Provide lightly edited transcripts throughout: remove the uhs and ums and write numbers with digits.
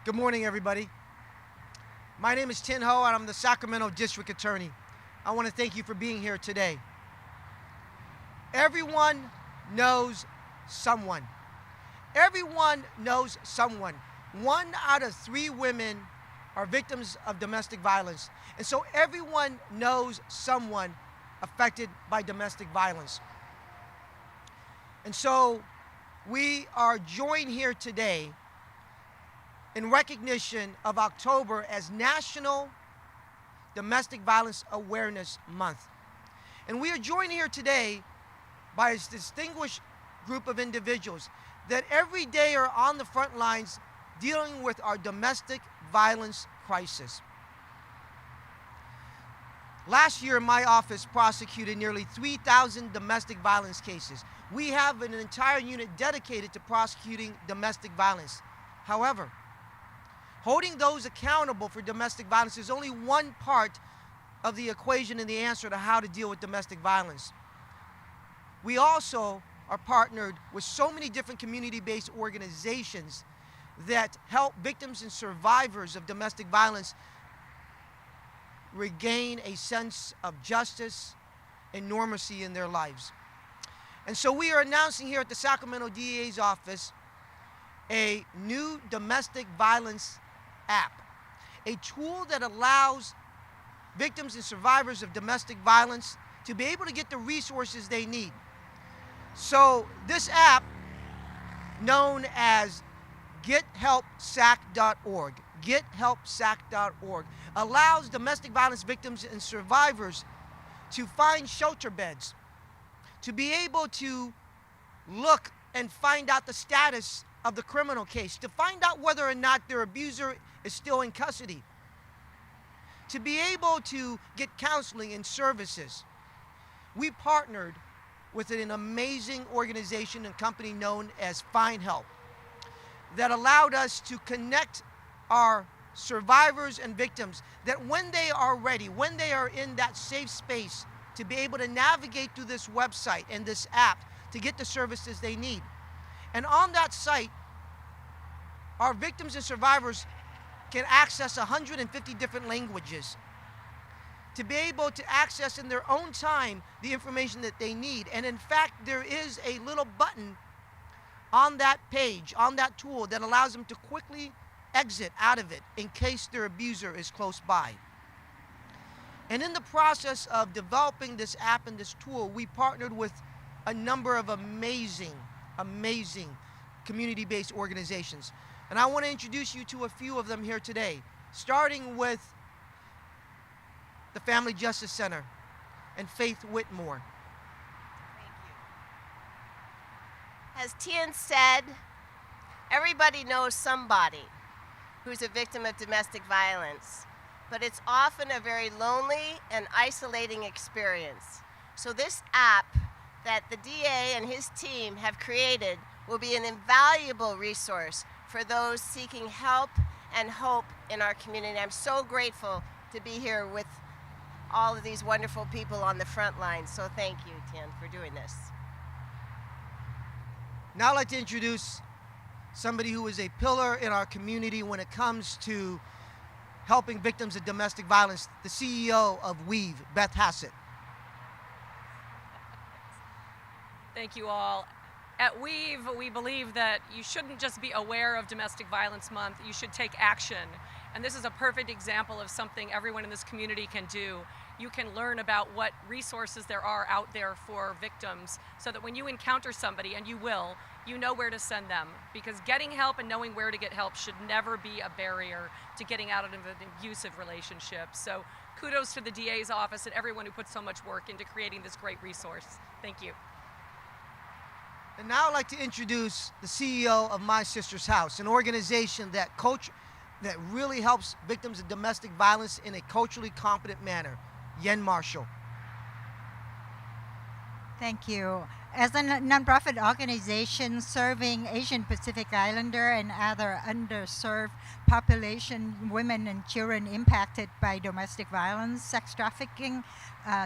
Good morning, everybody. My name is Tin Ho, and I'm the Sacramento District Attorney. I want to thank you for being here today. Everyone knows someone. Everyone knows someone. 1 out of 3 women are victims of domestic violence. And so everyone knows someone affected by domestic violence. And so we are joined here today in recognition of October as National Domestic Violence Awareness Month. And we are joined here today by a distinguished group of individuals that every day are on the front lines dealing with our domestic violence crisis. Last year, my office prosecuted nearly 3,000 domestic violence cases. We have an entire unit dedicated to prosecuting domestic violence. However, holding those accountable for domestic violence is only one part of the equation and the answer to how to deal with domestic violence. We also are partnered with so many different community-based organizations that help victims and survivors of domestic violence regain a sense of justice and normalcy in their lives. And so we are announcing here at the Sacramento DA's office a new domestic violence app, a tool that allows victims and survivors of domestic violence to be able to get the resources they need. So this app, known as GetHelpSac.org, GetHelpSac.org, allows domestic violence victims and survivors to find shelter beds, to be able to look and find out the status of the criminal case, to find out whether or not their abuser is still in custody, to be able to get counseling and services. We partnered with an amazing organization and company known as Find Help that allowed us to connect our survivors and victims, that when they are ready, when they are in that safe space to be able to navigate through this website and this app to get the services they need. And on that site, our victims and survivors can access 150 different languages to be able to access in their own time the information that they need. And in fact, there is a little button on that page, on that tool, that allows them to quickly exit out of it in case their abuser is close by. And in the process of developing this app and this tool, we partnered with a number of amazing community-based organizations. And I want to introduce you to a few of them here today, starting with the Family Justice Center and Faith Whitmore. Thank you. As Tien said, everybody knows somebody who's a victim of domestic violence, but it's often a very lonely and isolating experience. So this app that the DA and his team have created will be an invaluable resource for those seeking help and hope in our community. I'm so grateful to be here with all of these wonderful people on the front lines. So thank you, Tien, for doing this. Now I'd like to introduce somebody who is a pillar in our community when it comes to helping victims of domestic violence, the CEO of Weave, Beth Hassett. Thank you all. At Weave, we believe that you shouldn't just be aware of Domestic Violence Month, you should take action. And this is a perfect example of something everyone in this community can do. You can learn about what resources there are out there for victims so that when you encounter somebody, and you will, you know where to send them. Because getting help and knowing where to get help should never be a barrier to getting out of an abusive relationship. So kudos to the DA's office and everyone who put so much work into creating this great resource. Thank you. And now I'd like to introduce the CEO of My Sister's House, an organization that really helps victims of domestic violence in a culturally competent manner, Yen Marshall. Thank you. As a nonprofit organization serving Asian Pacific Islander and other underserved population, women and children impacted by domestic violence, sex trafficking,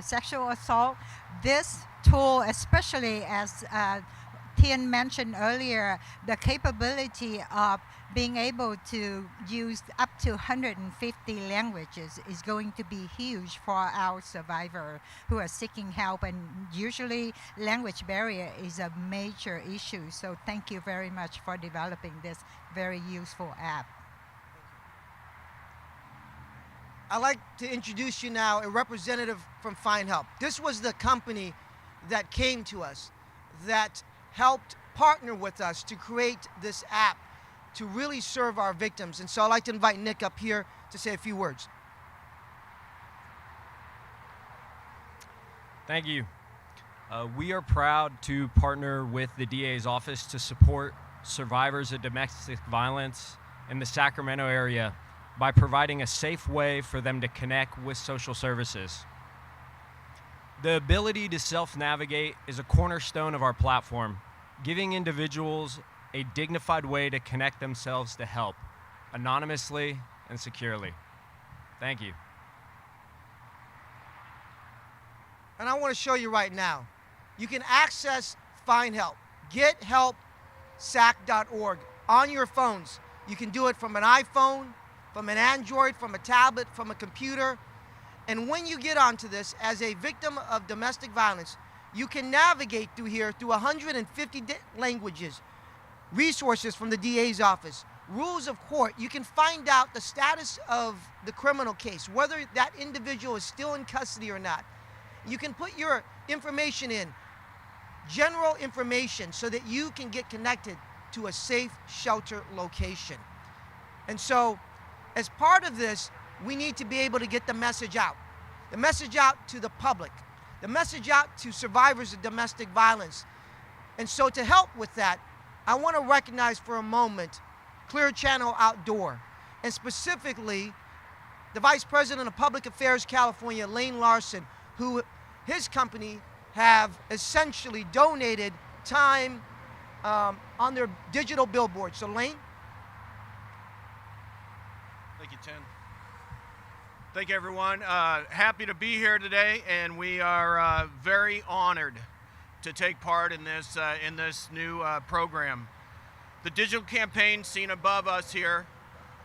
sexual assault, this tool, especially as Tien mentioned earlier, the capability of being able to use up to 150 languages is going to be huge for our survivors who are seeking help, and usually language barrier is a major issue. So thank you very much for developing this very useful app. I'd like to introduce you now a representative from Find Help. This was the company that came to us, that helped partner with us to create this app to really serve our victims. And so I'd like to invite Nick up here to say a few words. Thank you. We are proud to partner with the DA's office to support survivors of domestic violence in the Sacramento area by providing a safe way for them to connect with social services. The ability to self-navigate is a cornerstone of our platform, giving individuals a dignified way to connect themselves to help, anonymously and securely. Thank you. And I want to show you right now. You can access Find Help, gethelpsac.org on your phones. You can do it from an iPhone, from an Android, from a tablet, from a computer. And when you get onto this as a victim of domestic violence, you can navigate through here through 150 languages, resources from the DA's office, rules of court. You can find out the status of the criminal case, whether that individual is still in custody or not. You can put your information in, general information, so that you can get connected to a safe shelter location. And so, as part of this, we need to be able to get the message out to the public, the message out to survivors of domestic violence. And so to help with that, I want to recognize for a moment Clear Channel Outdoor, and specifically the Vice President of Public Affairs California, Lane Larson, who his company have essentially donated time on their digital billboards. So Lane? Thank you, Tien. Thank you, everyone. Happy to be here today, and we are very honored to take part in this new program. The digital campaign seen above us here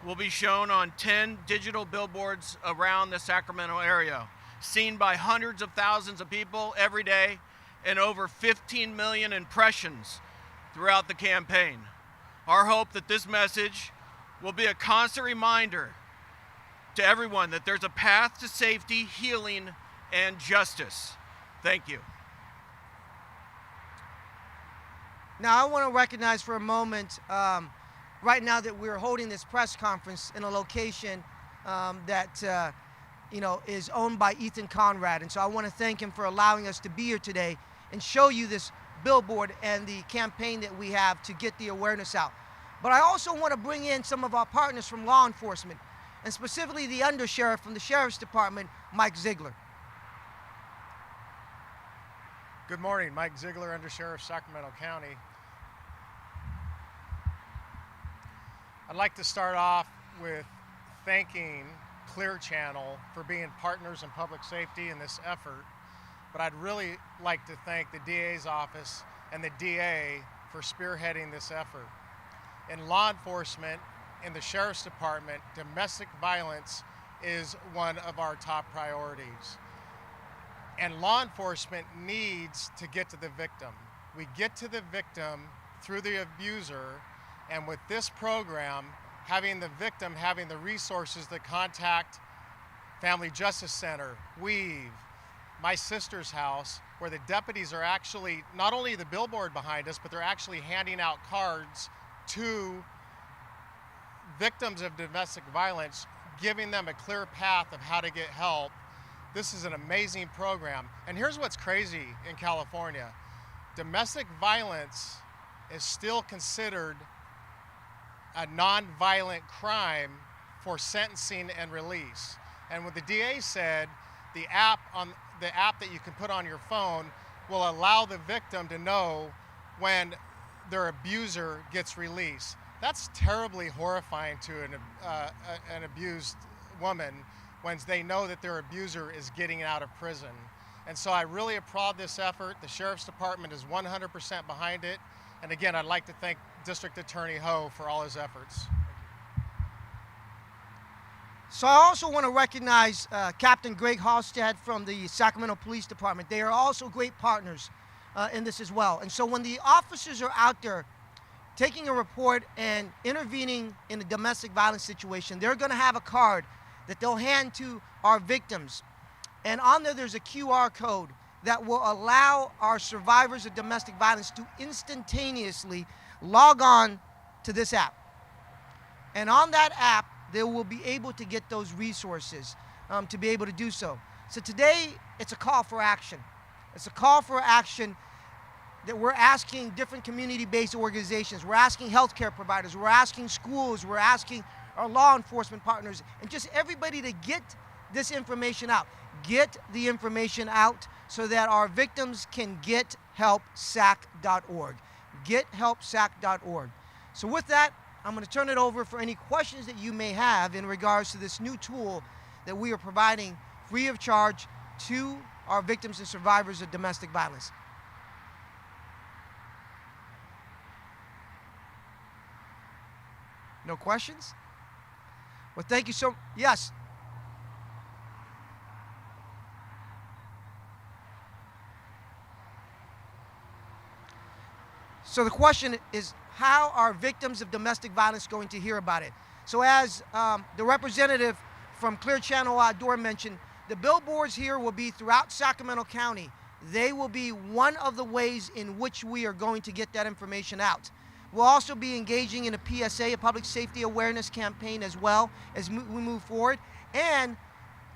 will be shown on 10 digital billboards around the Sacramento area, seen by hundreds of thousands of people every day, and over 15 million impressions throughout the campaign. Our hope that this message will be a constant reminder to everyone that there's a path to safety, healing, and justice. Thank you. Now I want to recognize for a moment, right now that we're holding this press conference in a location that is owned by Ethan Conrad. And so I want to thank him for allowing us to be here today and show you this billboard and the campaign that we have to get the awareness out. But I also want to bring in some of our partners from law enforcement, and specifically the undersheriff from the Sheriff's Department, Mike Ziegler. Good morning, Mike Ziegler, Undersheriff, Sacramento County. I'd like to start off with thanking Clear Channel for being partners in public safety in this effort, but I'd really like to thank the DA's office and the DA for spearheading this effort. In law enforcement, in the Sheriff's Department, domestic violence is one of our top priorities. And law enforcement needs to get to the victim. We get to the victim through the abuser, and with this program, having the victim having the resources to contact Family Justice Center, Weave, My Sister's House, where the deputies are actually, not only the billboard behind us, but they're actually handing out cards to victims of domestic violence, giving them a clear path of how to get help. This is an amazing program. And here's what's crazy in California. Domestic violence is still considered a non-violent crime for sentencing and release. And what the DA said, the app that you can put on your phone will allow the victim to know when their abuser gets released. That's terribly horrifying to an abused woman when they know that their abuser is getting out of prison. And so I really applaud this effort. The Sheriff's Department is 100% behind it. And again, I'd like to thank District Attorney Ho for all his efforts. So I also want to recognize Captain Greg Halstead from the Sacramento Police Department. They are also great partners in this as well. And so when the officers are out there taking a report and intervening in a domestic violence situation, they're going to have a card that they'll hand to our victims. And on there, there's a QR code that will allow our survivors of domestic violence to instantaneously log on to this app. And on that app, they will be able to get those resources to be able to do so. So today, it's a call for action. It's a call for action that we're asking different community-based organizations, we're asking healthcare providers, we're asking schools, we're asking our law enforcement partners, and just everybody to get this information out. Get the information out so that our victims can get helpsac.org. Gethelpsac.org. So with that, I'm going to turn it over for any questions that you may have in regards to this new tool that we are providing free of charge to our victims and survivors of domestic violence. No questions? Well, thank you so. Yes. So the question is, how are victims of domestic violence going to hear about it? So as the representative from Clear Channel Outdoor mentioned, the billboards here will be throughout Sacramento County. They will be one of the ways in which we are going to get that information out. We'll also be engaging in a PSA, a public safety awareness campaign, as well as we move forward, and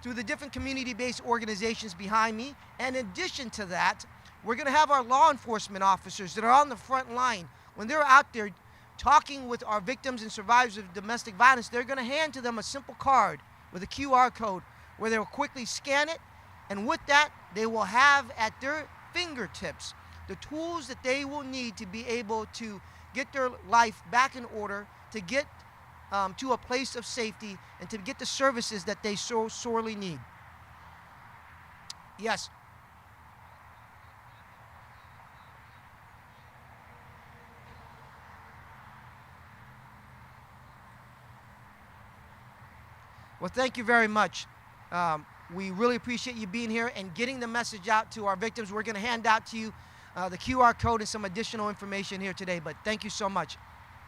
through the different community-based organizations behind me. And in addition to that, we're going to have our law enforcement officers that are on the front line. When they're out there talking with our victims and survivors of domestic violence, they're going to hand to them a simple card with a QR code where they'll quickly scan it, and with that, they will have at their fingertips the tools that they will need to be able to get their life back in order, to get to a place of safety, and to get the services that they so sorely need. Yes. Well, thank you very much. We really appreciate you being here and getting the message out to our victims. We're going to hand out to you the QR code and some additional information here today, but thank you so much.